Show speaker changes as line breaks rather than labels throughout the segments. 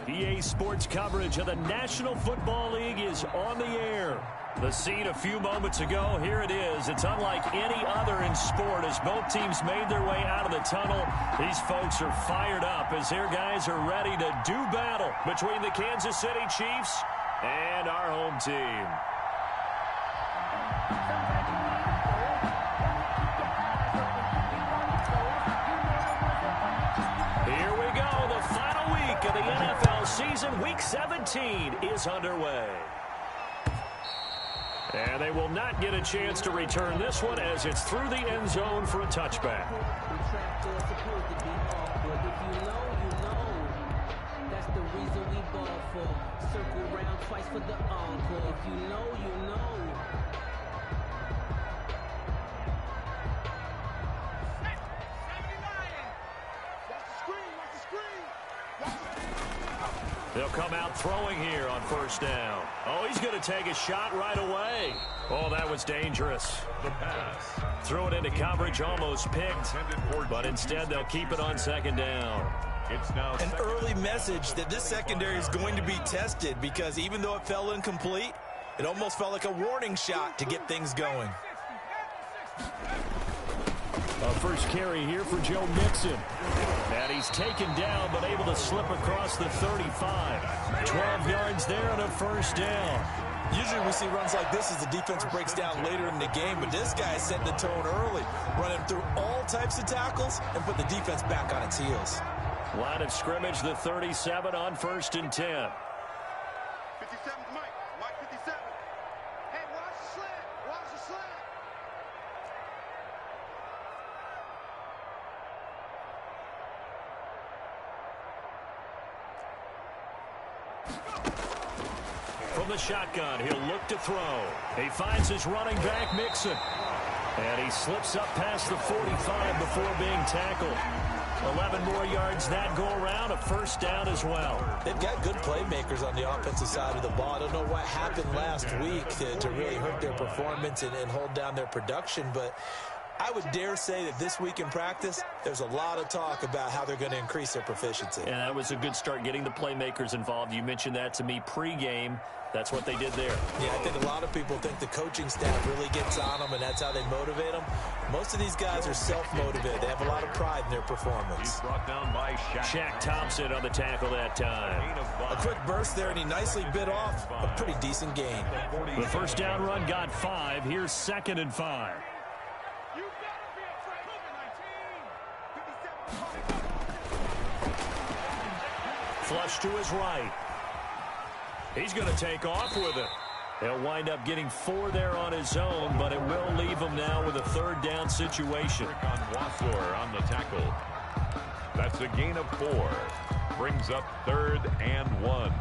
EA Sports coverage of the National Football League is on the air. The scene a few moments ago, here it is. It's unlike any other in sport as both teams made their way out of the tunnel. These folks are fired up as their guys are ready to do battle between the Kansas City Chiefs and our home team. Here we go. The final week of the NFL season, Week 17, is underway. And they will not get a chance to return this one as it's through the end zone for a touchback.
That's the reason we ball for. Circle round twice for the encore. If you know, you know.
They'll come out throwing here on first down. Oh, he's going to take a shot right away. Oh, that was dangerous.
The pass.
Threw it into coverage, almost picked, but instead they'll keep it on second down.
It's now
an early message that this secondary is going to be tested because even though it fell incomplete, it almost felt like a warning shot to get things going.
A first carry here for Joe Mixon. And he's taken down, but able to slip across the 35. 12 yards there and a first down.
Usually we see runs like this as the defense breaks down later in the game, but this guy set the tone early, running through all types of tackles and put the defense back on its heels.
Line of scrimmage, the 37 on first and 10.
57's Mike. Mike 57. Hey, watch the slant. Watch the slant.
From the shotgun, he'll look to throw. He finds his running back, Mixon. And he slips up past the 45 before being tackled. 11 more yards that go around, a first down as well.
They've got good playmakers on the offensive side of the ball. I don't know what happened last week to really hurt their performance and hold down their production, but I would dare say that this week in practice, there's a lot of talk about how they're going to increase their proficiency.
And that was a good start, getting the playmakers involved. You mentioned that to me pregame. That's what they did there.
Yeah, I think a lot of people think the coaching staff really gets on them, and that's how they motivate them. Most of these guys are self-motivated. They have a lot of pride in their performance.
He's brought down by
Shaq Thompson on the tackle that time.
A quick burst there, and he nicely bit off a pretty decent gain.
The first down run got 5. Here's 2nd and 5. Flush to his right. He's going to take off with it. He'll wind up getting 4 there on his own, but it will leave him now with a third down situation.
On Wassor on the tackle. That's a gain of 4. Brings up 3rd and 1.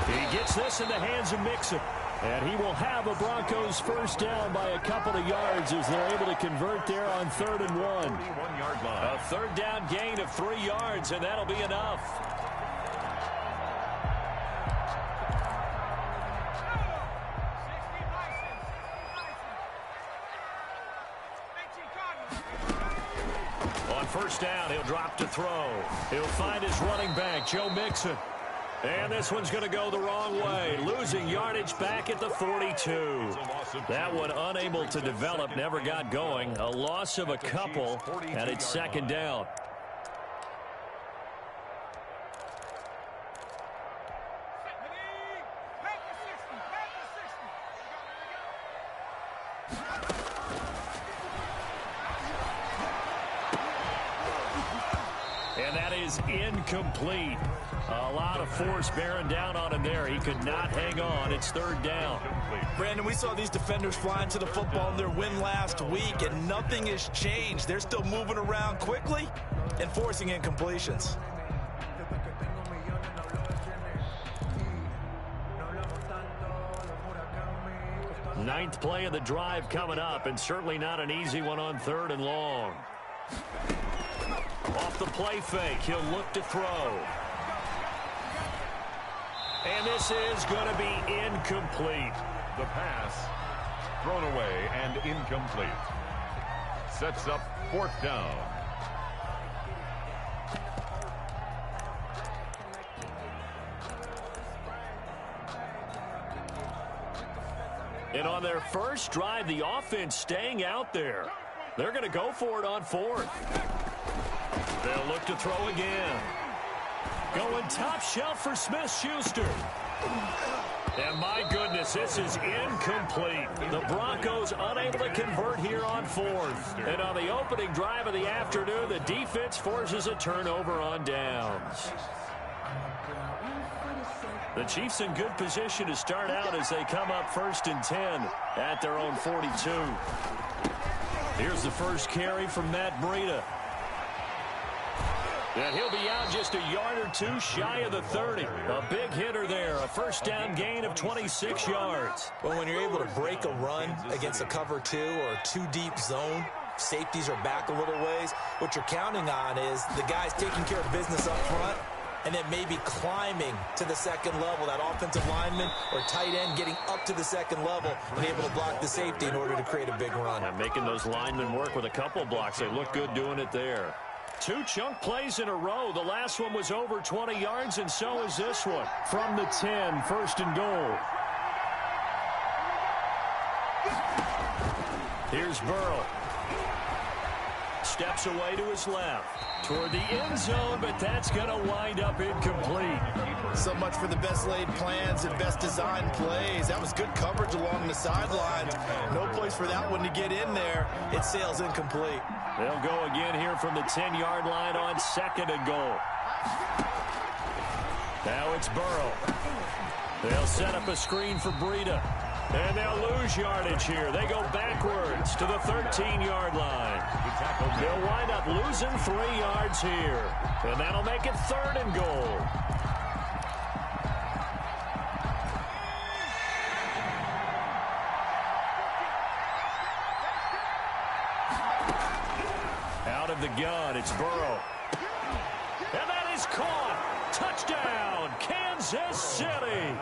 He gets this in the hands of Mixon. And he will have a Broncos first down by a couple of yards as they're able to convert there on 3rd and 1.
1-yard line.
A third down gain of 3 yards, and that'll be enough. On first down, he'll drop to throw. He'll find his running back, Joe Mixon. And this one's going to go the wrong way. Losing yardage back at the 42. That one unable to develop, never got going. A loss of a couple, and it's 2nd down. And that is incomplete. A lot of force bearing down on him there. He could not hang on. It's 3rd down.
Brandon, we saw these defenders flying to the football in their win last week, and nothing has changed. They're still moving around quickly and forcing incompletions.
Ninth play of the drive coming up, and certainly not an easy one on 3rd and long. Off the play fake, he'll look to throw. And this is going to be incomplete.
The pass thrown away and incomplete. Sets up 4th down.
And on their first drive, the offense staying out there. They're going to go for it on 4th. They'll look to throw again. Going top shelf for Smith-Schuster. And my goodness, this is incomplete. The Broncos unable to convert here on 4th. And on the opening drive of the afternoon, the defense forces a turnover on downs. The Chiefs in good position to start out as they come up 1st and 10 at their own 42. Here's the first carry from Matt Breida. And he'll be out just a yard or two shy of the 30. A big hitter there, a first down gain of 26 yards.
Well, when you're able to break a run against a cover 2 or a 2-deep zone, safeties are back a little ways. What you're counting on is the guys taking care of business up front and then maybe climbing to the 2nd level, that offensive lineman or tight end getting up to the 2nd level and able to block the safety in order to create a big run.
And making those linemen work with a couple blocks. They look good doing it there. 2 chunk plays in a row. The last one was over 20 yards, and so is this one. From the 10, 1st and goal. Here's Burrow. Steps away to his left. Toward the end zone, but that's going to wind up incomplete.
So much for the best laid plans and best designed plays. That was good coverage along the sidelines. No place for that one to get in there. It sails incomplete.
They'll go again here from the 10-yard line on 2nd and goal. Now it's Burrow. They'll set up a screen for Breida. And they'll lose yardage here. They go backwards to the 13-yard line. They'll wind up losing 3 yards here. And that'll make it 3rd and goal. Out of the gun, it's Burrow. And that is caught. Touchdown, Kansas City.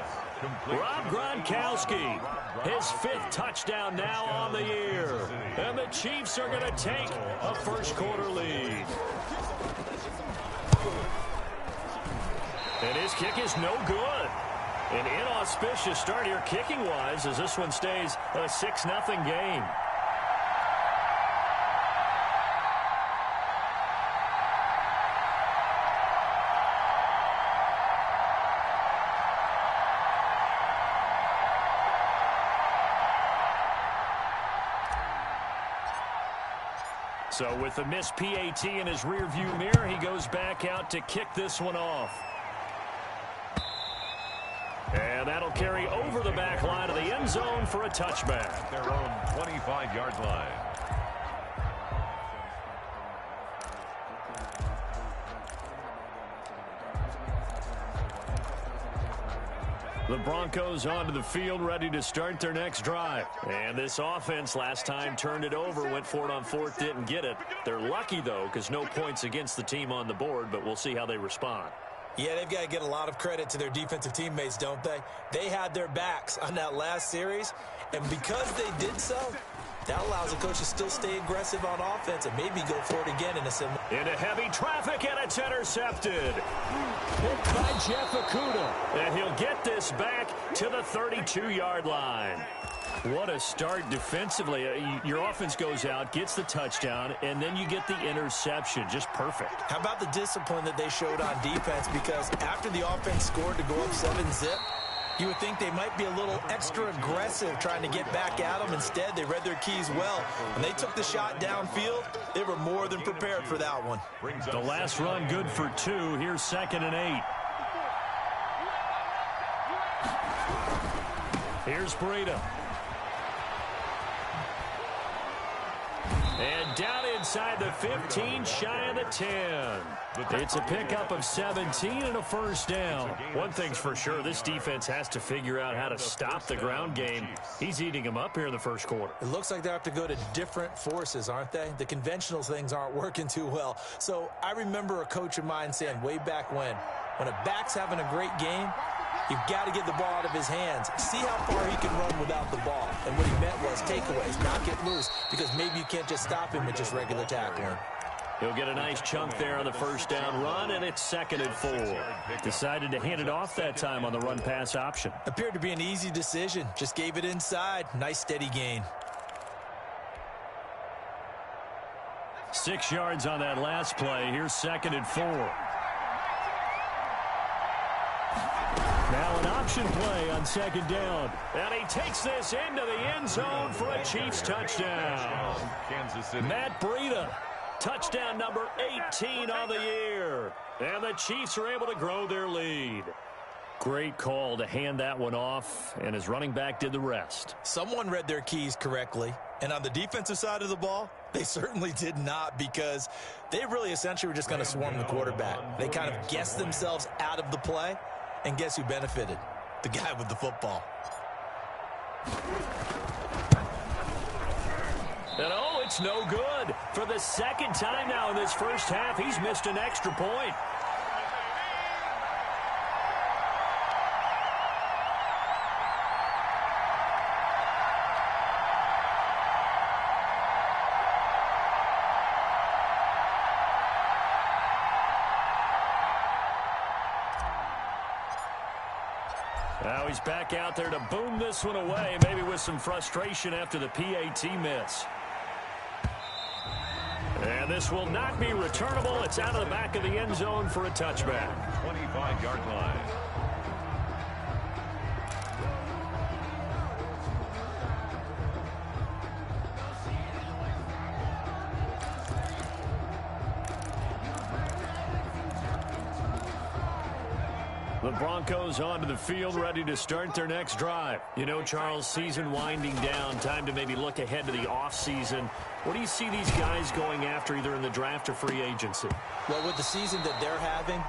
Rob Gronkowski, his 5th touchdown now on the year. And the Chiefs are going to take a first-quarter lead. And his kick is no good. An inauspicious start here kicking-wise as this one stays a 6-0 game. So with the missed PAT in his rearview mirror, he goes back out to kick this one off. And that'll carry over the back line of the end zone for a touchback.
Their own 25-yard line.
The Broncos onto the field, ready to start their next drive. And this offense last time turned it over, went for it on 4th, didn't get it. They're lucky, though, because no points against the team on the board, but we'll see how they respond.
Yeah, they've got to get a lot of credit to their defensive teammates, don't they? They had their backs on that last series, and because they did so, that allows the coach to still stay aggressive on offense and maybe go for it again in a similar.
Into heavy traffic, and it's intercepted. Hit by Jeff Okudah, and he'll get this back to the 32-yard line. What a start defensively. Your offense goes out, gets the touchdown, and then you get the interception. Just perfect.
How about the discipline that they showed on defense? Because after the offense scored to go up 7-zip, you would think they might be a little extra aggressive trying to get back at them. Instead, they read their keys well. When they took the shot downfield, they were more than prepared for that one.
The last run good for 2. Here's 2nd and 8. Here's Breida. And down inside the 15, shy of the 10. It's a pickup of 17 and a first down. One thing's for sure, this defense has to figure out how to stop the ground game. He's eating them up here in the first quarter.
It looks like they have to go to different forces, aren't they? The conventional things aren't working too well. So I remember a coach of mine saying way back when a back's having a great game, you've got to get the ball out of his hands. See how far he can run without the ball. And what he meant was takeaways, not get loose, because maybe you can't just stop him with just regular tackling.
He'll get a nice chunk there on the first down run, and it's 2nd and 4. Decided to hand it off that time on the run-pass option.
Appeared to be an easy decision. Just gave it inside. Nice steady gain.
6 yards on that last play. Here's 2nd and 4. Now an option play on 2nd down. And he takes this into the end zone for a Chiefs touchdown.
Kansas City.
Matt Breida, touchdown number 18 on the year. And the Chiefs are able to grow their lead. Great call to hand that one off, and his running back did the rest.
Someone read their keys correctly. And on the defensive side of the ball, they certainly did not, because they really essentially were just going to swarm the quarterback. They kind of guessed themselves out of the play. And guess who benefited? The guy with the football.
And oh, it's no good. For the second time now in this first half, he's missed an extra point. Now he's back out there to boom this one away, maybe with some frustration after the PAT miss. And this will not be returnable. It's out of the back of the end zone for a touchback.
25-yard line.
The Broncos onto the field, ready to start their next drive. You know, Charles, season winding down, time to maybe look ahead to the offseason. What do you see these guys going after, either in the draft or free agency?
Well, with the season that they're having,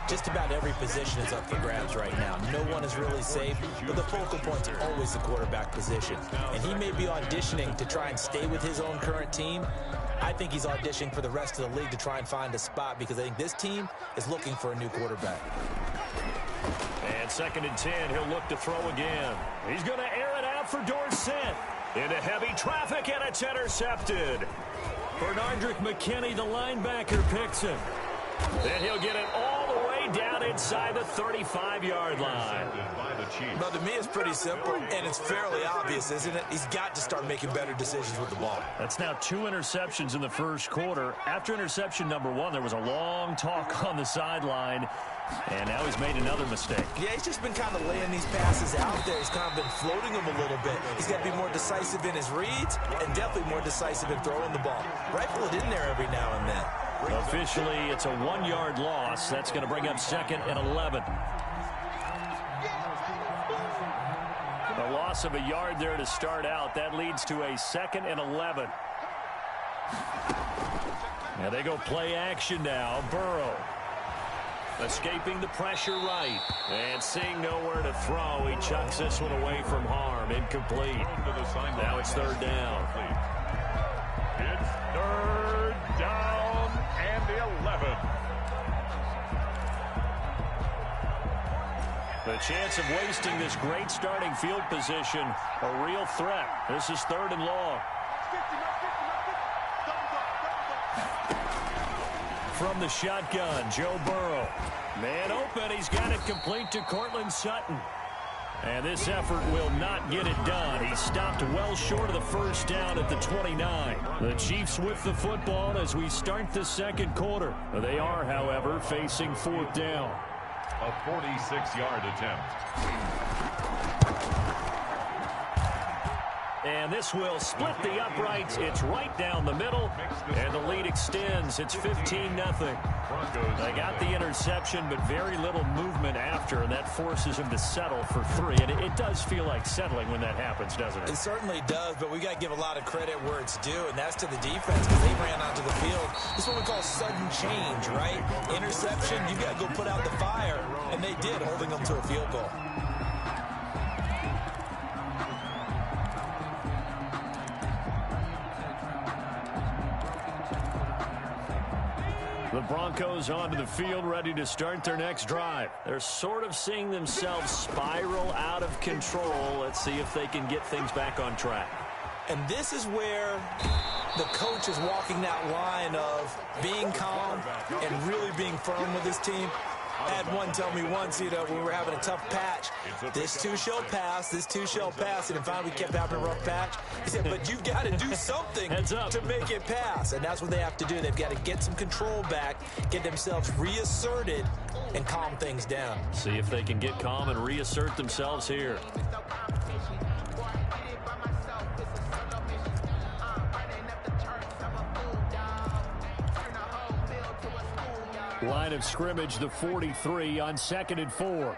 just about every position is up for grabs right now. No one is really safe, but the focal point's always the quarterback position. And he may be auditioning to try and stay with his own current team. I think he's auditioning for the rest of the league to try and find a spot, because I think this team is looking for a new quarterback.
And 2nd and 10, he'll look to throw again. He's going to air it out for Dorsett. Into heavy traffic, and it's intercepted. Bernardrick McKinney, the linebacker, picks him. Then he'll get it all the way down inside the 35-yard line.
Well, to me, it's pretty simple, and it's fairly obvious, isn't it? He's got to start making better decisions with the ball.
That's now 2 interceptions in the first quarter. After interception number 1, there was a long talk on the sideline, and now he's made another mistake.
Yeah, he's just been kind of laying these passes out there. He's kind of been floating them a little bit. He's got to be more decisive in his reads and definitely more decisive in throwing the ball. Rifle it in there every now and then.
Officially, it's a 1-yard loss. That's going to bring up 2nd and 11. A loss of a yard there to start out. That leads to a 2nd and 11. Now they go play action now. Burrow escaping the pressure right. And seeing nowhere to throw, he chucks this one away from harm. Incomplete. Now it's 3rd down.
It's 3rd down and 11.
The chance of wasting this great starting field position, a real threat. This is 3rd and long. From the shotgun, Joe Burrow. Man open, he's got it complete to Cortland Sutton. And this effort will not get it done. He stopped well short of the first down at the 29. The Chiefs with the football as we start the second quarter. They are, however, facing 4th down.
A 46-yard attempt.
And this will split the uprights. It's right down the middle, and the lead extends. It's 15-0. They got the interception, but very little movement after. after, and that forces him to settle for 3. And it does feel like settling when that happens, doesn't it?
It certainly does, but we got to give a lot of credit where it's due, and that's to the defense because they ran onto the field. This is what we call sudden change, right? Interception, you got to go put out the fire, and they did, holding them to a field goal.
The Broncos onto the field, ready to start their next drive. They're sort of seeing themselves spiral out of control. Let's see if they can get things back on track.
And this is where the coach is walking that line of being calm and really being firm with his team. I had one tell me once, when we were having a tough patch, this too shall pass, this too shall pass, and finally we kept having a rough patch. He said, but you've got to do something to make it pass, and that's what they have to do. They've got to get some control back, get themselves reasserted, and calm things down.
See if they can get calm and reassert themselves here. Line of scrimmage, the 43 on 2nd and 4.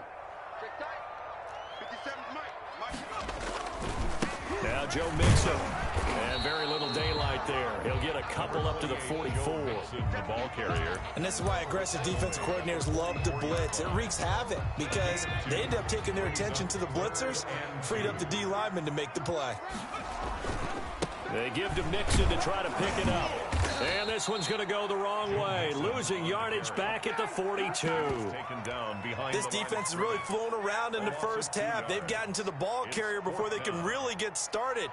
Now Joe Mixon. And very little daylight there. He'll get a couple up to the 44.
The ball carrier.
And this is why aggressive defensive coordinators love to blitz. It wreaks havoc because they end up taking their attention to the blitzers, freed up the D lineman to make the play.
They give to Mixon to try to pick it up. And this one's going to go the wrong way. Losing yardage back at the 42.
Taken down behind
this defense has really flown around in the first half. They've gotten to the ball carrier before they can really get started.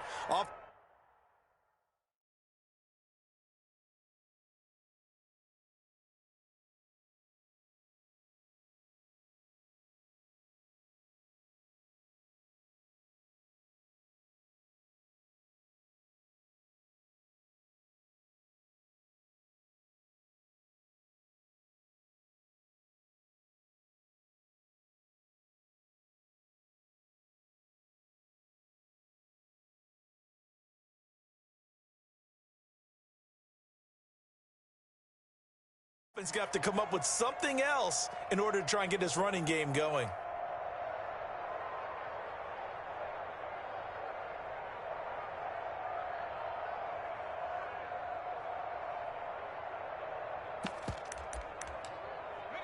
He's got to come up with something else in order to try and get this running game going.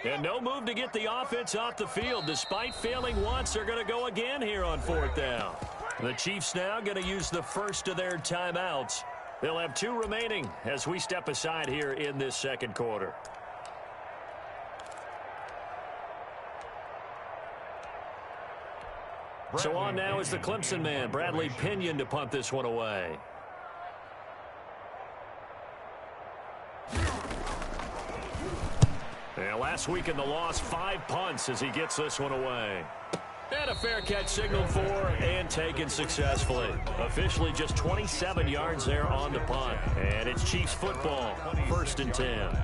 And no move to get the offense off the field. Despite failing once, they're going to go again here on 4th down. The Chiefs now going to use the first of their timeouts. They'll have 2 remaining as we step aside here in this second quarter. So on now is the Clemson man, Bradley Pinion, to punt this one away. And last week in the loss, 5 punts as he gets this one away. And a fair catch signaled for and taken successfully. Officially just 27 yards there on the punt. And it's Chiefs football, 1st and 10.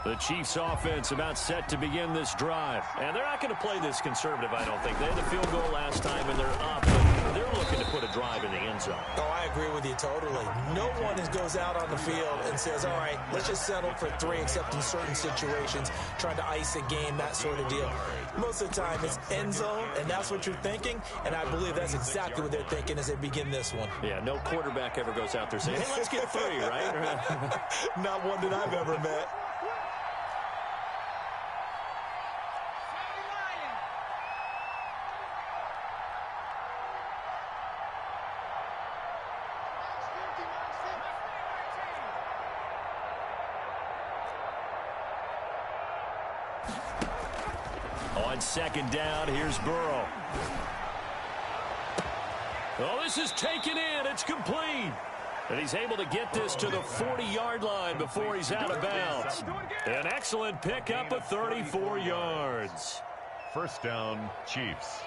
The Chiefs offense about set to begin this drive. And they're not going to play this conservative, I don't think. They had the field goal last time, and they're up. But they're looking to put a drive in the end zone.
Oh, I agree with you totally. No one goes out on the field and says, all right, let's just settle for 3, except in certain situations, trying to ice a game, that sort of deal. Most of the time, it's end zone, and that's what you're thinking. And I believe that's exactly what they're thinking as they begin this one.
Yeah, no quarterback ever goes out there saying, hey, let's get 3, right?
Not one that I've ever met.
On 2nd down, here's Burrow. Oh, this is taken in. It's complete. And he's able to get this to the 40-yard line before he's out of bounds. An excellent pickup of 34 yards.
1st down, Chiefs.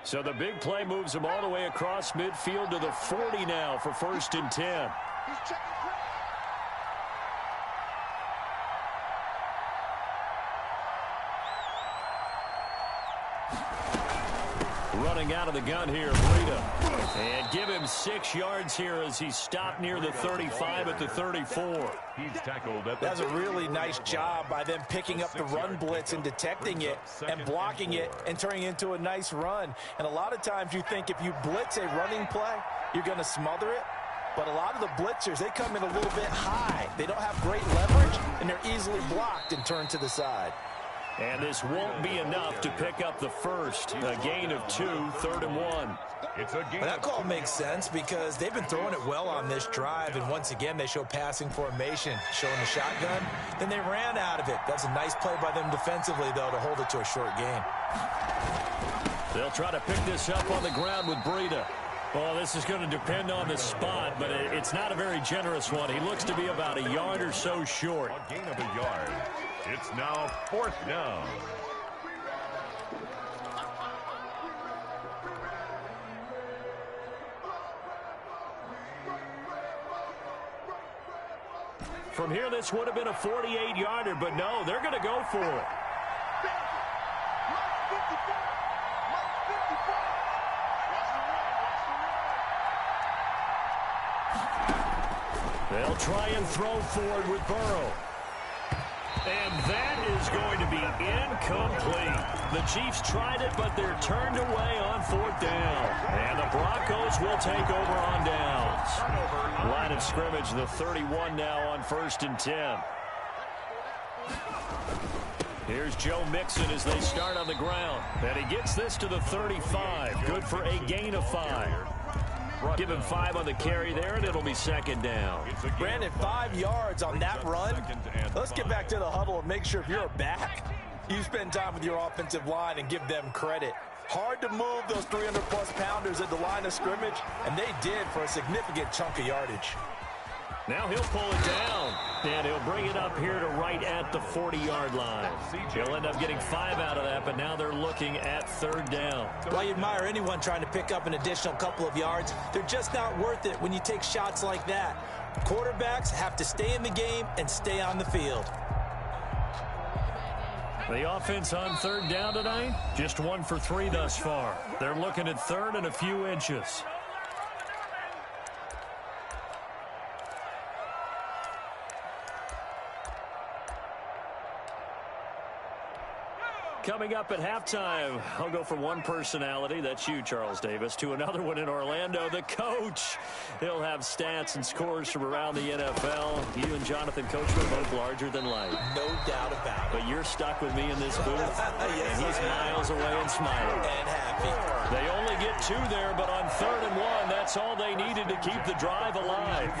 So the big play moves him all the way across midfield to the 40 now for 1st and 10. running out of the gun here, Breida. And give him 6 yards here as he's stopped near the 35 at the 34.
He's tackled at
That's a really nice job by them picking up the run blitz and detecting it and blocking it and turning it into a nice run. And a lot of times you think if you blitz a running play, you're going to smother it. But a lot of the blitzers, they come in a little bit high. They don't have great leverage, and they're easily blocked and turned to the side.
And this won't be enough to pick up the first. A gain of 2, 3rd and 1.
It's a game.
That call makes sense because they've been throwing it well on this drive, and once again they show passing formation, showing the shotgun. Then they ran out of it. That's a nice play by them defensively, though, to hold it to a short gain.
They'll try to pick this up on the ground with Breida. Well, this is going to depend on the spot, but it's not a very generous one. He looks to be about a yard or so short.
A gain of a yard. It's now 4th down.
From here, this would have been a 48-yarder, but no, they're going to go for it. They'll try and throw forward with Burrow. And that is going to be incomplete. The Chiefs tried it, but they're turned away on 4th down. And the Broncos will take over on downs. Line of scrimmage, the 31 now on 1st and 10. Here's Joe Mixon as they start on the ground. And he gets this to the 35. Good for a gain of 5. Give him 5 on the carry there, and it'll be 2nd down.
Brandon, 5 yards on that run. Let's get back to the huddle and make sure if you're a back, you spend time with your offensive line and give them credit. Hard to move those 300-plus pounders at the line of scrimmage, and they did for a significant chunk of yardage.
Now he'll pull it down, and he'll bring it up here to right at the 40-yard line. He'll end up getting 5 out of that, but now they're looking at 3rd down.
Well, you admire anyone trying to pick up an additional couple of yards. They're just not worth it when you take shots like that. Quarterbacks have to stay in the game and stay on the field.
The offense on 3rd down tonight, just 1 for 3 thus far. They're looking at 3rd and a few inches. Coming up at halftime, I'll go from one personality, that's you, Charles Davis, to another one in Orlando, the coach. He'll have stats and scores from around the NFL. You and Jonathan Coachman both larger than life.
No doubt about it.
But you're stuck with me in this booth,
yes,
and he's miles away and smiling.
And happy.
They only get 2 there, but on 3rd and 1, that's all they needed to keep the drive alive.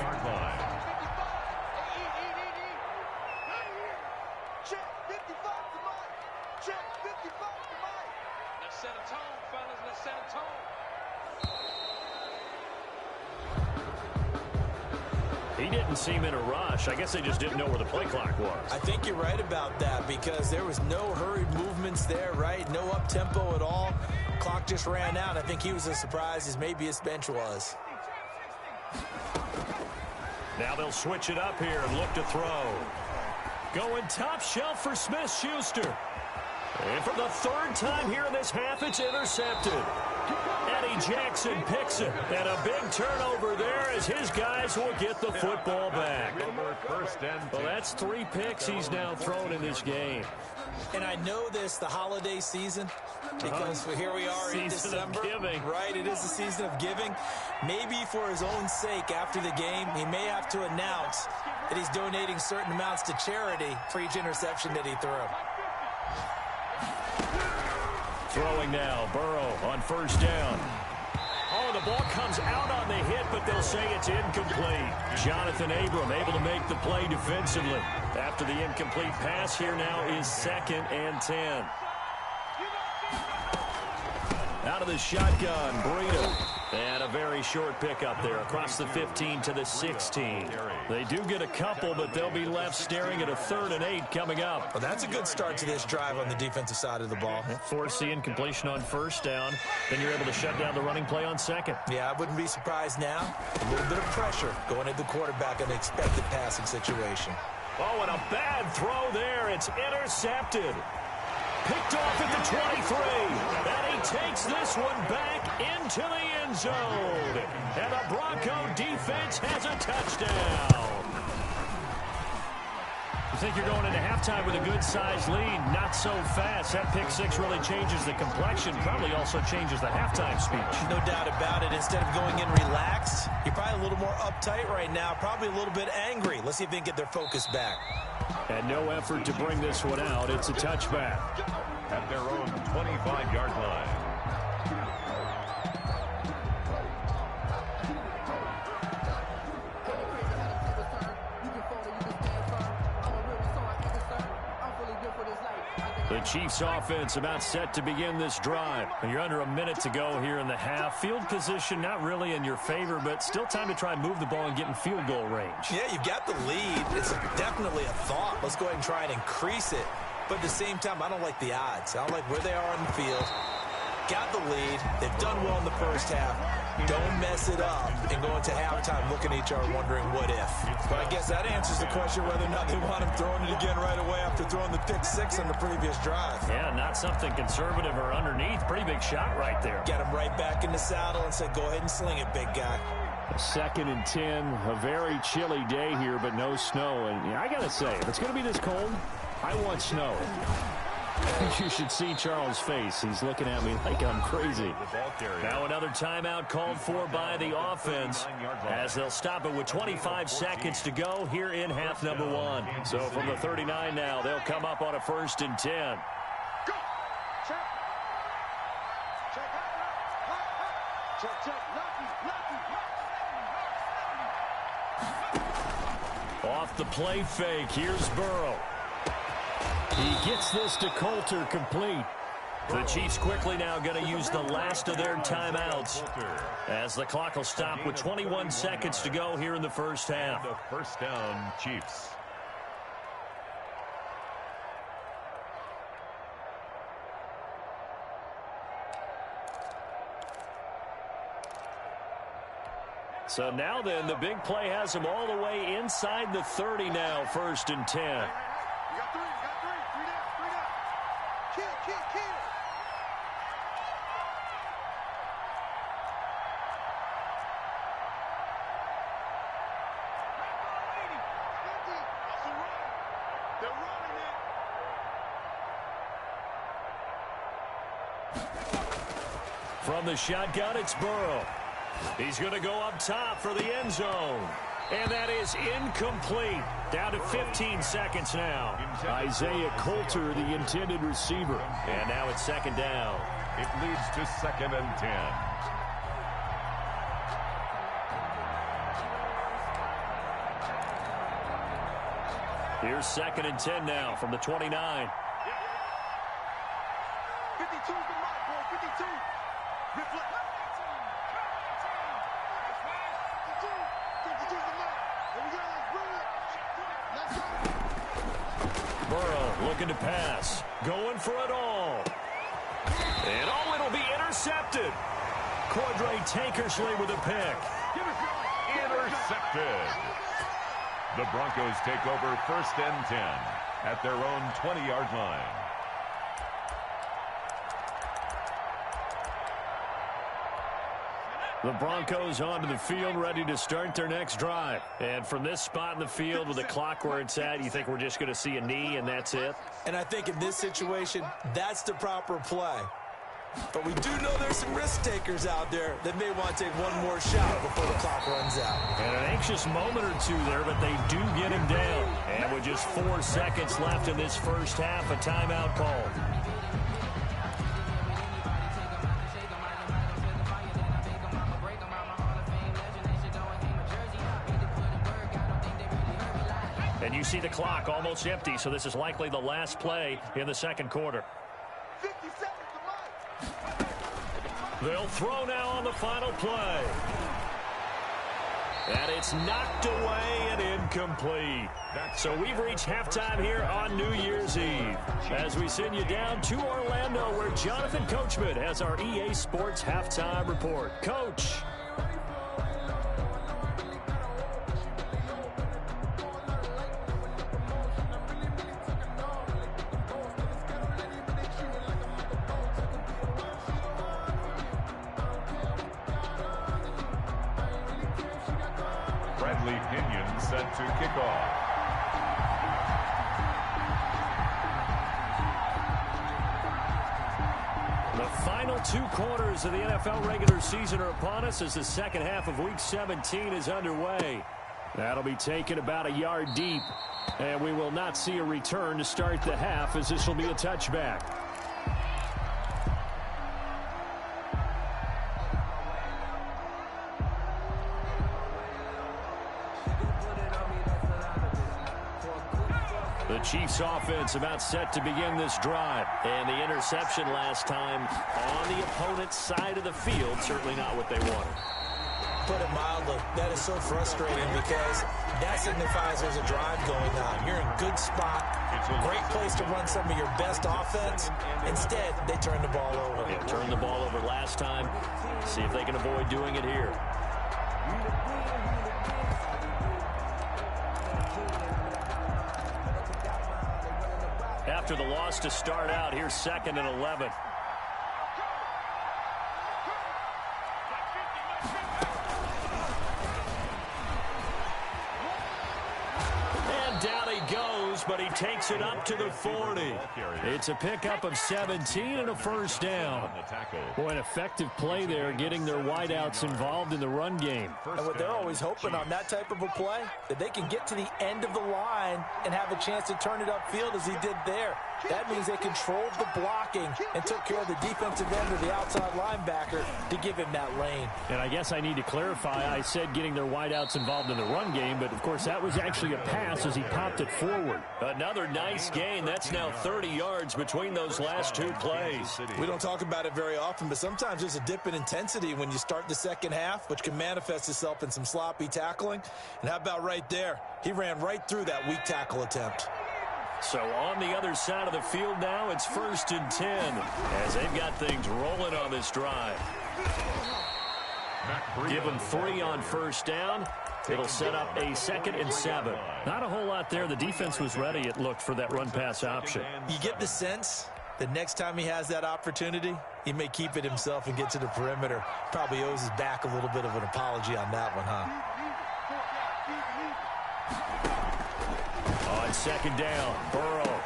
He didn't seem in a rush. I guess they just didn't know where the play clock was.
I think you're right about that because there was no hurried movements there, right? No up-tempo at all. Clock just ran out. I think he was as surprised as maybe his bench was.
Now they'll switch it up here and look to throw. Going top shelf for Smith-Schuster. And for the 3rd time here in this half, it's intercepted. Eddie Jackson picks it. And a big turnover there as his guys will get the football back. Well, that's 3 picks he's now thrown in this game.
And I know this, the holiday season, because here we are in December.
Giving.
Right, it is the season of giving. Maybe for his own sake after the game, he may have to announce that he's donating certain amounts to charity for each interception that he threw.
Throwing now, Burrow on 1st down. Oh, the ball comes out on the hit, but they'll say it's incomplete. Jonathan Abram able to make the play defensively. After the incomplete pass, here now is 2nd and 10. Out of the shotgun, Breida. And a very short pickup there across the 15 to the 16. They do get a couple, but they'll be left staring at a 3rd and 8 coming up.
Well, that's a good start to this drive on the defensive side of the ball.
Force the incompletion on 1st down. Then you're able to shut down the running play on 2nd.
Yeah, I wouldn't be surprised now. A little bit of pressure going at the quarterback in an expected passing situation.
Oh, and a bad throw there. It's intercepted. Picked off at the 23. And he takes this one back into the end zone. And the Bronco defense has a touchdown. You think you're going into halftime with a good-sized lead. Not so fast. That pick six really changes the complexion. Probably also changes the halftime speech.
No doubt about it. Instead of going in relaxed, you're probably a little more uptight right now. Probably a little bit angry. Let's see if they can get their focus back.
And no effort to bring this one out. It's a touchback.
At their own 25-yard line.
The Chiefs offense about set to begin this drive. You're under a minute to go here in the half. Field position not really in your favor, but still time to try and move the ball and get in field goal range.
Yeah, you've got the lead. It's definitely a thought. Let's go ahead and try and increase it. But at the same time, I don't like the odds. I don't like where they are on the field. Got the lead. They've done well in the first half. Don't mess it up and go into halftime looking at each other wondering what if. But I guess that answers the question whether or not they want him throwing it again right away after throwing the pick six on the previous drive.
Yeah, not something conservative or underneath. Pretty big shot right there.
Get him right back in the saddle and say, go ahead and sling it, big guy.
2nd and 10. A very chilly day here, but no snow. And I got to say, if it's going to be this cold, I want snow. You should see Charles' face. He's looking at me like I'm crazy. Now another timeout called for by the offense as they'll stop it with 25 seconds to go here in half number one. So from the 39 now, they'll come up on a 1st and 10.
Go. Check. Check out. Check, check.
Off the play fake, here's Burrow. He gets this to Coulter complete. The Chiefs quickly now going to use the last of their timeouts as the clock will stop with 21 seconds to go here in the first half.
The first down, Chiefs.
So now then, the big play has them all the way inside the 30 now, 1st and 10.
You got three. Three down. Kill. They're running it.
From the shotgun, it's Burrow. He's going to go up top for the end zone. And that is incomplete. Down to 15 seconds now. Isaiah Coulter, the intended receiver. And now it's 2nd down.
It leads to 2nd and 10.
Here's 2nd and 10 now from the 29.
52's the mark, boy. 52. Reflect.
Burrow looking to pass. Going for it all. And it'll be intercepted. Cordray Tankersley with a pick.
Intercepted. The Broncos take over 1st and 10 at their own 20-yard line.
The Broncos onto the field, ready to start their next drive. And from this spot in the field with the clock where it's at, you think we're just going to see a knee and that's it?
And I think in this situation, that's the proper play. But we do know there's some risk takers out there that may want to take one more shot before the clock runs out.
And an anxious moment or two there, but they do get him down. And with just 4 seconds left in this first half, a timeout called. And you see the clock almost empty, so this is likely the last play in the second quarter.
50 seconds to life.
They'll throw now on the final play. And it's knocked away and incomplete. So we've reached halftime here on New Year's Eve. As we send you down to Orlando, where Jonathan Coachman has our EA Sports Halftime Report. Coach.
friendly pinion set to kick off.
The final 2 quarters of the NFL regular season are upon us as the second half of Week 17 is underway. That'll be taken about a yard deep, and we will not see a return to start the half as this will be a touchback. The Chiefs offense about set to begin this drive. And the interception last time on the opponent's side of the field, certainly not what they wanted.
Put it mildly, that is so frustrating because that signifies there's a drive going on. You're in a good spot, great place to run some of your best offense. Instead, they turn the ball over.
Yeah, turned the ball over last time. See if they can avoid doing it here. After the loss to start out, here's 2nd and 11. And down he goes, but he takes it up to the 40. It's a pickup of 17 and a first down. Boy, an effective play there, getting their wideouts involved in the run game.
And what they're always hoping on that type of a play, that they can get to the end of the line and have a chance to turn it upfield as he did there. That means they controlled the blocking and took care of the defensive end of the outside linebacker to give him that lane.
And I guess I need to clarify, I said getting their wideouts involved in the run game, but of course that was actually a pass as he popped it forward. Another nice gain. That's now 30 yards between those last 2 plays.
We don't talk about it very often, but sometimes there's a dip in intensity when you start the second half, which can manifest itself in some sloppy tackling. And how about right there? He ran right through that weak tackle attempt.
So on the other side of the field now, it's 1st and 10 as they've got things rolling on this drive. Give them 3 on first down. It'll set up a 2nd and 7. Not a whole lot there. The defense was ready, it looked, for that run-pass option.
You get the sense that next time he has that opportunity, he may keep it himself and get to the perimeter. Probably owes his back a little bit of an apology on that one, huh?
On 2nd down, Burrow.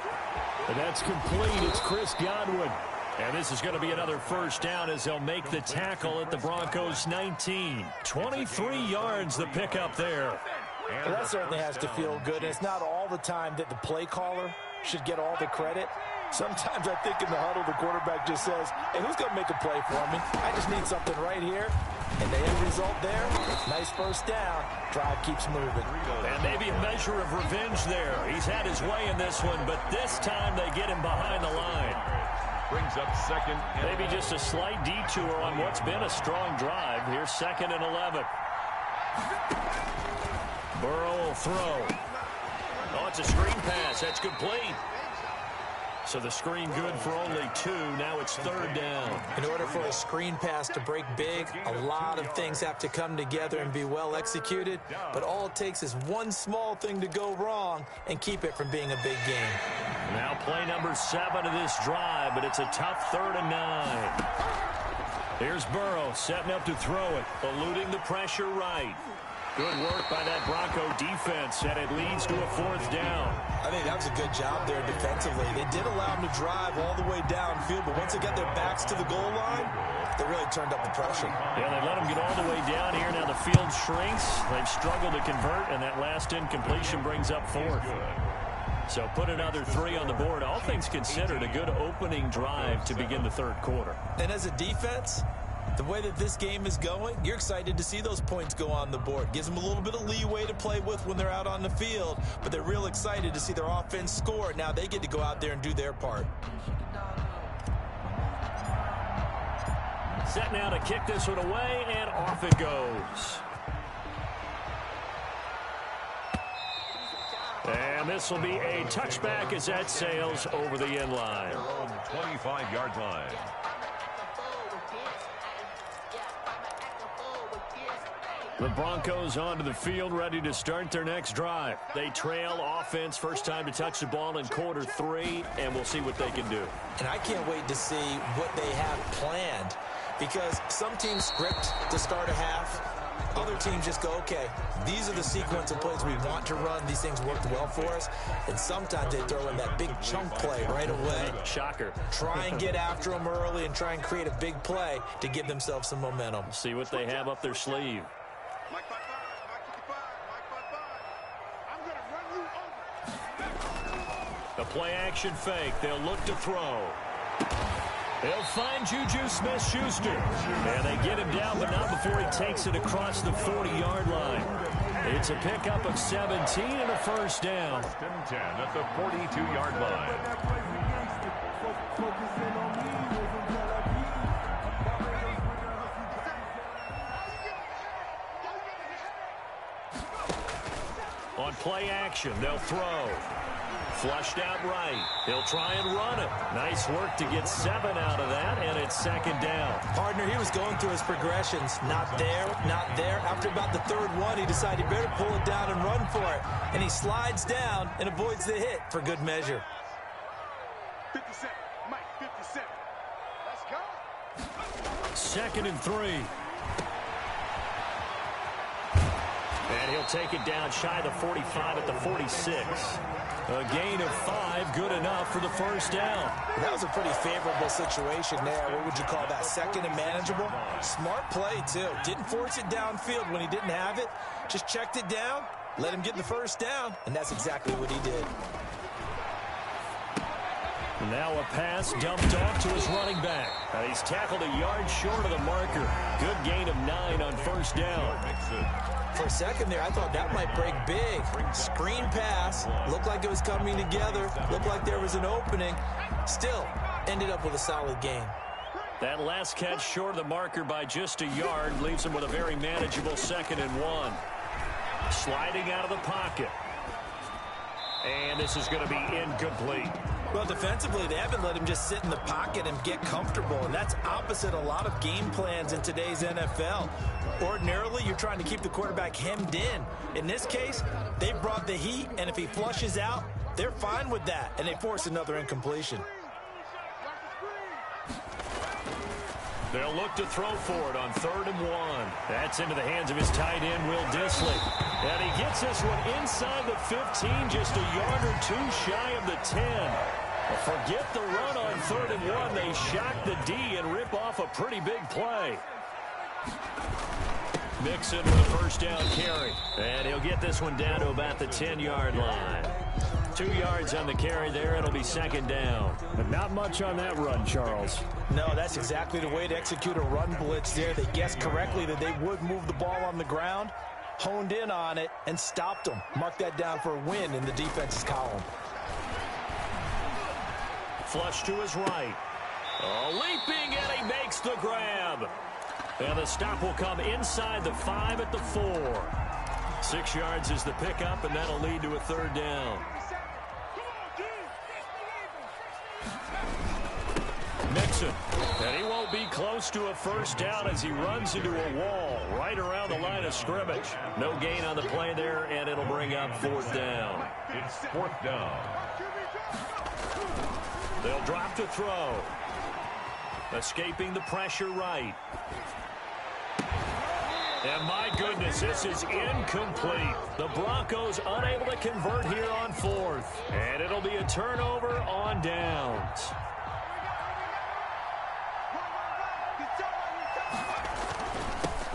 And that's complete. It's Chris Godwin. And this is going to be another first down as they'll make the tackle at the Broncos' 19. 23 yards the pickup there.
Well, that certainly has to feel good. And it's not all the time that the play caller should get all the credit. Sometimes I think in the huddle, the quarterback just says, hey, who's going to make a play for me? I just need something right here. And the end result there, nice first down. Drive keeps moving.
And maybe a measure of revenge there. He's had his way in this one, but this time they get him behind the line.
Brings up 2nd.
Maybe just a slight detour on what's been a strong drive. Here's 2nd and 11. Burrow will throw. Oh, it's a screen pass. That's complete. So the screen good for only 2. Now it's 3rd down.
In order for a screen pass to break big, a lot of things have to come together and be well executed. But all it takes is one small thing to go wrong and keep it from being a big game.
Now play number 7 of this drive, but it's a tough 3rd and 9. Here's Burrow setting up to throw it, eluding the pressure right. Good work by that Bronco defense, and it leads to a 4th down.
I think that was a good job there defensively. They did allow them to drive all the way downfield, but once they got their backs to the goal line, they really turned up the pressure.
Yeah, they let them get all the way down here. Now the field shrinks. They've struggled to convert, and that last incompletion brings up 4th. So put another 3 on the board. All things considered, a good opening drive to begin the 3rd quarter.
And as a defense, the way that this game is going, you're excited to see those points go on the board. Gives them a little bit of leeway to play with when they're out on the field, but they're real excited to see their offense score. Now they get to go out there and do their part.
Set now to kick this one away, and off it goes. And this will be a touchback as that sails over the end line.
On the 25-yard line.
The Broncos onto the field, ready to start their next drive. They trail offense, first time to touch the ball in quarter 3, and we'll see what they can do.
And I can't wait to see what they have planned, because some teams script to start a half, Other teams just go, okay, these are the sequence of plays we want to run. These things worked well for us. And sometimes they throw in that big chunk play right away.
Shocker.
Try and get after them early and try and create a big play to give themselves some momentum.
See what they have up their sleeve.
Mike 55, Mike 55, Mike 55. I'm going to run you over.
The play action fake. They'll look to throw. They'll find Juju Smith-Schuster. And they get him down, but not before he takes it across the 40-yard line. It's a pickup of 17 and a first down.
10 at the 42-yard line.
On play action, they'll throw. Flushed out right. He'll try and run it. Nice work to get 7 out of that, and it's second down.
Partner, he was going through his progressions. Not there, not there. After about the third one, he decided he better pull it down and run for it. And he slides down and avoids the hit for good measure.
57, Mike 57. Let's go.
2nd and 3. And he'll take it down shy of the 45 at the 46. A gain of 5, good enough for the first down.
That was a pretty favorable situation there. What would you call that? 2nd and manageable? Smart play, too. Didn't force it downfield when he didn't have it. Just checked it down, let him get the first down, and that's exactly what he did.
Now a pass dumped off to his running back. And he's tackled a yard short of the marker. Good gain of 9 on first down.
For a second there, I thought that might break big. Screen pass. Looked like it was coming together. Looked like there was an opening. Still, ended up with a solid gain.
That last catch short of the marker by just a yard leaves him with a very manageable 2nd and 1. Sliding out of the pocket. And this is going to be incomplete.
Well, defensively, they haven't let him just sit in the pocket and get comfortable, and that's opposite a lot of game plans in today's NFL. Ordinarily, you're trying to keep the quarterback hemmed in. In this case, they brought the heat, and if he flushes out, they're fine with that, and they force another incompletion.
They'll look to throw for it on 3rd and 1. That's into the hands of his tight end, Will Dissly. And he gets this one inside the 15, just a yard or 2 shy of the 10. Forget the run on 3rd and 1. They shock the D and rip off a pretty big play. Mixon with a first down carry. And he'll get this one down to about the 10-yard line. 2 yards on the carry there. It'll be 2nd down.
But not much on that run, Charles.
No, that's exactly the way to execute a run blitz there. They guessed correctly that they would move the ball on the ground, honed in on it, and stopped them. Mark that down for a win in the defense's column.
Flush to his right. Oh, leaping, and he makes the grab. And the stop will come inside the 5 at the 4. 6 yards is the pickup, and that'll lead to a 3rd down. Mixon, and he won't be close to a first down as he runs into a wall right around the line of scrimmage. No gain on the play there, and it'll bring up 4th down.
It's 4th down.
They'll drop to throw. Escaping the pressure right. And my goodness, this is incomplete. The Broncos unable to convert here on 4th. And it'll be a turnover on downs.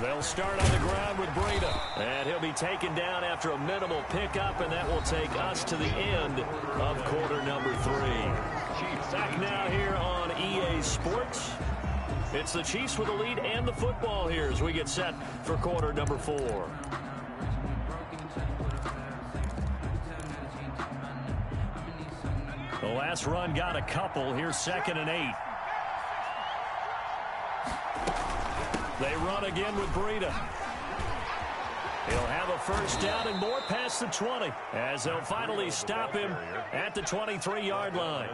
They'll start on the ground with Breida. And he'll be taken down after a minimal pickup, and that will take us to the end of quarter number 3. Back now here on EA Sports. It's the Chiefs with the lead and the football here as we get set for quarter number 4. The last run got a couple. Here's 2nd and 8. They run again with Breida. He'll have a first down and more past the 20 as they'll finally stop him at the 23-yard line.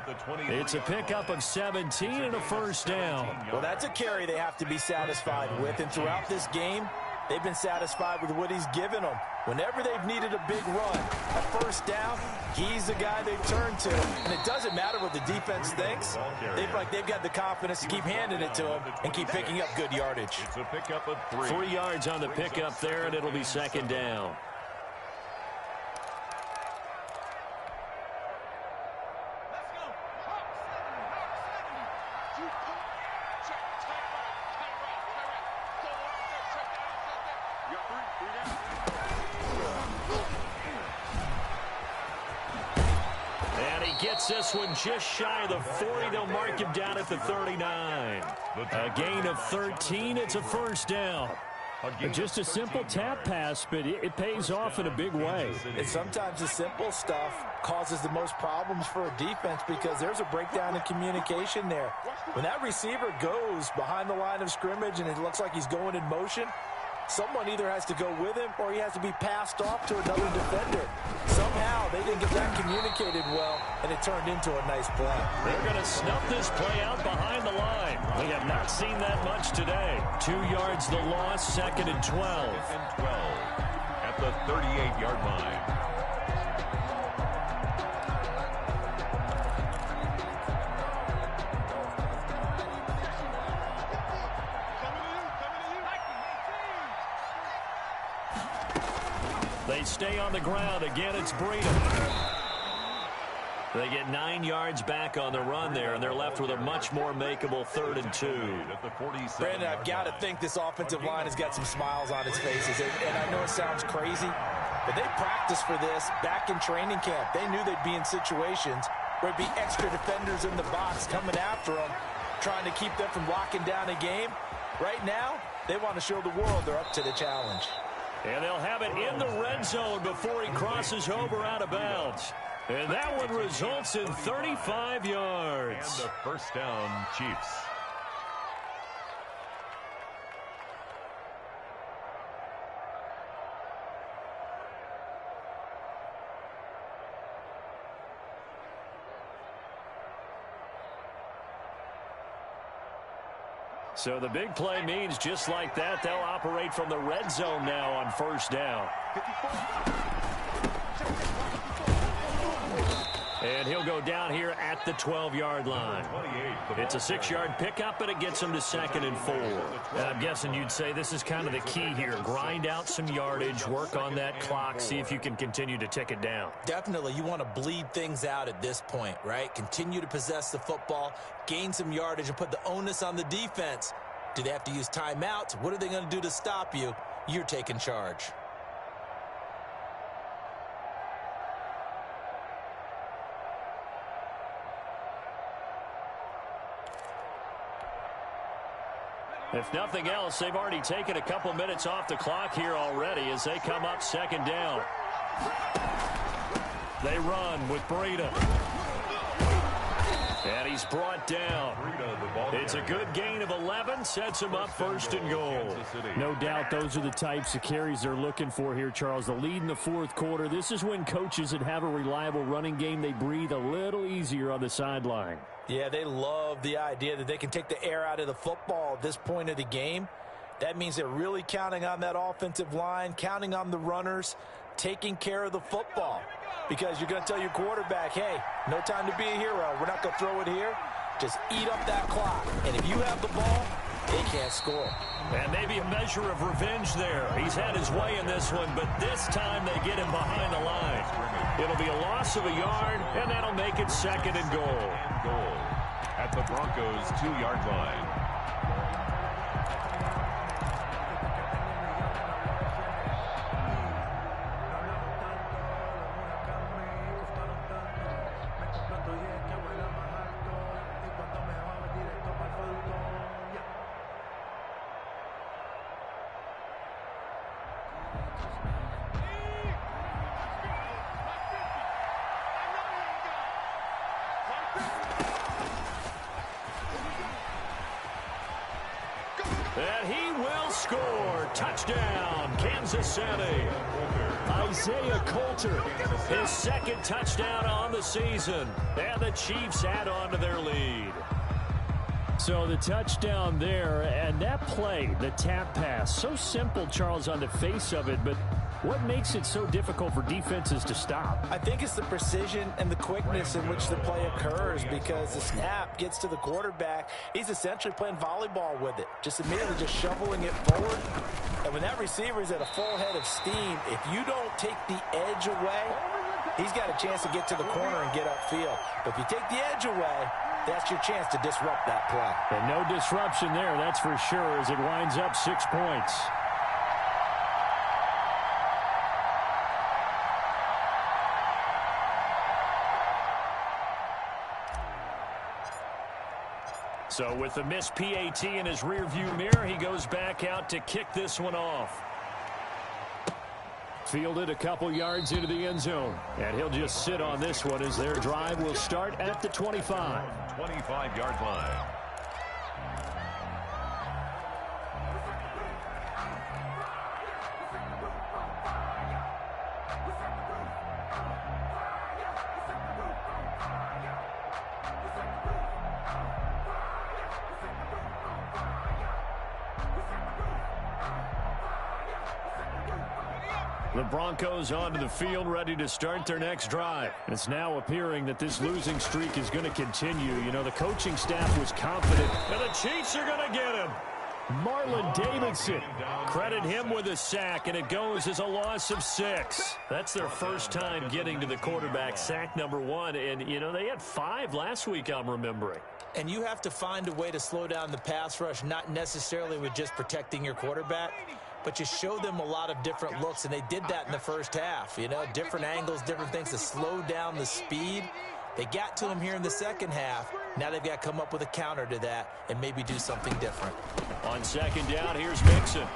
It's a pickup of 17 and a first down.
Well, that's a carry they have to be satisfied with. And throughout this game, They've been satisfied with what he's given them. Whenever they've needed a big run, a first down, he's the guy they turn to. And it doesn't matter what the defense thinks. They feel like they've got the confidence to keep handing it to him and keep picking up good yardage.
It's a pickup of 3.
3 yards on the pickup there, and it'll be second down. Gets this one just shy of the 40. They'll mark him down at the 39. A gain of 13. It's a first down.
Just a simple tap pass, but it pays off in a big way.
And sometimes the simple stuff causes the most problems for a defense because there's a breakdown in communication there. When that receiver goes behind the line of scrimmage and it looks like he's going in motion, someone either has to go with him or he has to be passed off to another defender. Somehow they didn't get that communicated well, and it turned into a nice play.
They're going to snuff this play out behind the line. We have not seen that much today. 2 yards the loss, second and 12.
At the 38-yard line.
They stay on the ground. Again, it's Breida. They get 9 yards back on the run there, and they're left with a much more makeable 3rd and 2.
Brandon, I've got to think this offensive line has got some smiles on its faces. And I know it sounds crazy, but they practiced for this back in training camp. They knew they'd be in situations where it'd be extra defenders in the box coming after them, trying to keep them from locking down a game. Right now, they want to show the world they're up to the challenge.
And they'll have it in the red zone before he crosses over out of bounds. And that one results in 35 yards.
And the first down, Chiefs.
So the big play means just like that, they'll operate from the red zone now on first down. And he'll go down here at the 12-yard line. It's a 6-yard pickup, but it gets him to 2nd and 4. And I'm guessing you'd say this is kind of the key here. Grind out some yardage, work on that clock, see if you can continue to tick it down.
Definitely, you want to bleed things out at this point, right? Continue to possess the football, gain some yardage, and put the onus on the defense. Do they have to use timeouts? What are they going to do to stop you? You're taking charge.
If nothing else, they've already taken a couple minutes off the clock here already as they come up 2nd down. They run with Breida. And he's brought down. It's a good gain of 11, sets him up 1st and goal.
No doubt those are the types of carries they're looking for here, Charles. The lead in the 4th quarter. This is when coaches that have a reliable running game, they breathe a little easier on the sideline.
Yeah, they love the idea that they can take the air out of the football at this point of the game. That means they're really counting on that offensive line, counting on the runners, taking care of the football. Because you're going to tell your quarterback, hey, no time to be a hero. We're not going to throw it here. Just eat up that clock. And if you have the ball, they can't score.
And maybe a measure of revenge there. He's had his way in this one, but this time they get him behind the line. It'll be a loss of a yard, and that'll make it 2nd and goal.
At the Broncos' 2-yard line.
And he will score. Touchdown, Kansas City. Isaiah Coulter, his 2nd touchdown on the season. And the Chiefs add on to their lead.
So the touchdown there, and that play, the tap pass, so simple, Charles, on the face of it, but what makes it so difficult for defenses to stop?
I think it's the precision and the quickness in which the play occurs, because the snap gets to the quarterback. He's essentially playing volleyball with it, just immediately just shoveling it forward. And when that receiver is at a full head of steam, if you don't take the edge away, he's got a chance to get to the corner and get upfield. But if you take the edge away, that's your chance to disrupt that play.
And no disruption there, that's for sure, as it winds up 6 points. So with the missed PAT in his rearview mirror, he goes back out to kick this one off. Fielded a couple yards into the end zone. And he'll just sit on this one as their drive will start at the 25.
25-yard line.
The Broncos onto the field, ready to start their next drive. It's now appearing that this losing streak is going to continue. You know, the coaching staff was confident. And the Chiefs are going to get him. Marlon Davidson. Credit him with a sack, and it goes as a loss of 6. That's their first time getting to the quarterback, sack number 1. And, you know, they had 5 last week, I'm remembering.
And you have to find a way to slow down the pass rush, not necessarily with just protecting your quarterback, but you show them a lot of different looks, and they did that in the first half. You know, different angles, different things to slow down the speed. They got to him here in the second half. Now they've got to come up with a counter to that and maybe do something different.
On second down, here's Mixon.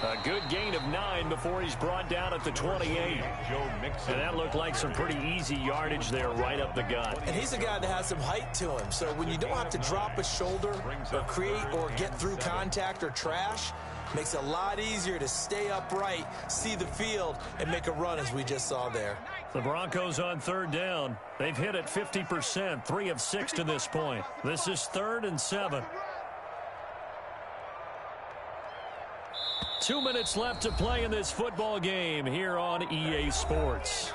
A good gain of 9 before he's brought down at the 28.
Joe Mixon.
And that looked like some pretty easy yardage there right up the gut.
And he's a guy that has some height to him. So when you don't have to drop a shoulder or create or get through contact or trash, makes it a lot easier to stay upright, see the field, and make a run as we just saw there.
The Broncos on third down. They've hit it 50%, 3 of 6 to this point. This is 3rd and 7. 2 minutes left to play in this football game here on EA Sports.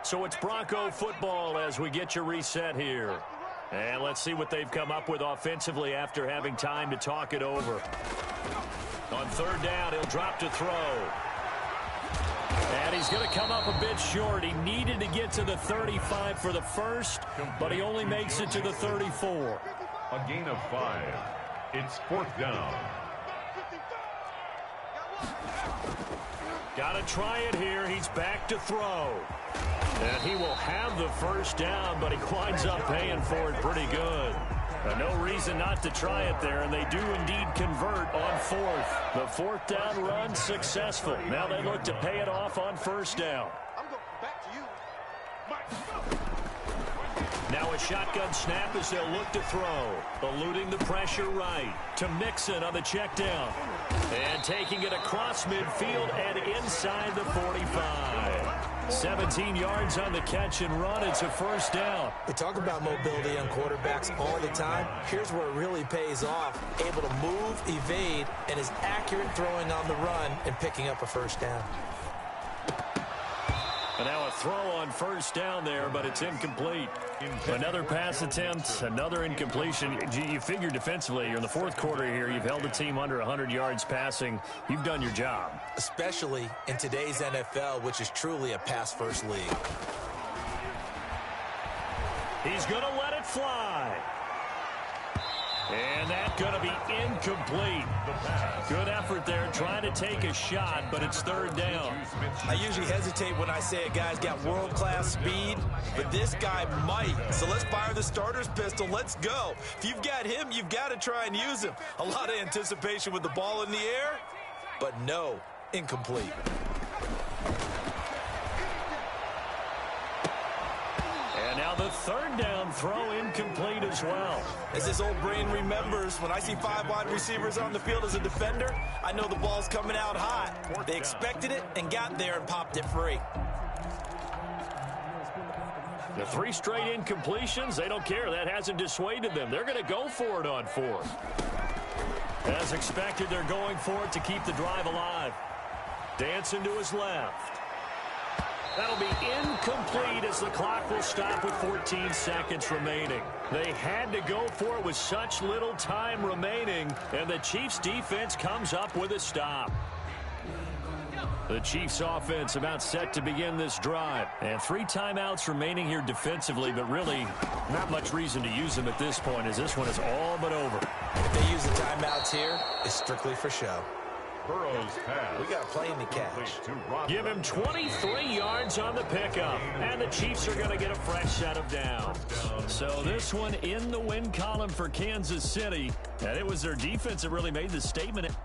So it's Bronco football as we get you reset here. And let's see what they've come up with offensively after having time to talk it over. On third down, he'll drop to throw. And he's going to come up a bit short. He needed to get to the 35 for the first, but he only makes it to the 34.
A gain of 5. It's 4th down.
Got to try it here. He's back to throw. And he will have the first down, but he winds up paying for it pretty good. No reason not to try it there, and they do indeed convert on 4th. The 4th down run successful. Now they look to pay it off on first down. Now a shotgun snap as they'll look to throw. Eluding the pressure right to Mixon on the check down. And taking it across midfield and inside the 45. 17 yards on the catch and run. It's a first down.
We talk about mobility on quarterbacks all the time. Here's where it really pays off. Able to move, evade, and is accurate throwing on the run and picking up a first down.
And now a throw on first down there, but it's incomplete. Another pass attempt, another incompletion. You figure defensively, you're in the 4th quarter here. You've held a team under 100 yards passing. You've done your job.
Especially in today's NFL, which is truly a pass-first league.
He's going to let it fly. And that's going to be incomplete. Good effort there trying to take a shot, but it's 3rd down.
I usually hesitate when I say a guy's got world-class speed, but this guy might. So let's fire the starter's pistol. Let's go. If you've got him, you've got to try and use him. A lot of anticipation with the ball in the air, but no, incomplete.
And now the The third down throw incomplete as well.
As this old brain remembers, when I see 5 wide receivers on the field as a defender, I know the ball's coming out hot. They expected it and got there and popped it free.
The 3 straight incompletions, they don't care. That hasn't dissuaded them. They're going to go for it on 4th. As expected, they're going for it to keep the drive alive. Dancing to his left. That'll be incomplete as the clock will stop with 14 seconds remaining. They had to go for it with such little time remaining, and the Chiefs defense comes up with a stop. The Chiefs offense about set to begin this drive. And 3 timeouts remaining here defensively, but really not much reason to use them at this point as this one is all but over.
If they use the timeouts here, it's strictly for show.
Burrow's pass.
We got a plane to catch.
Give him 23 yards on the pickup. And the Chiefs are going to get a fresh set of downs. So this one in the win column for Kansas City. And it was their defense that really made the statement.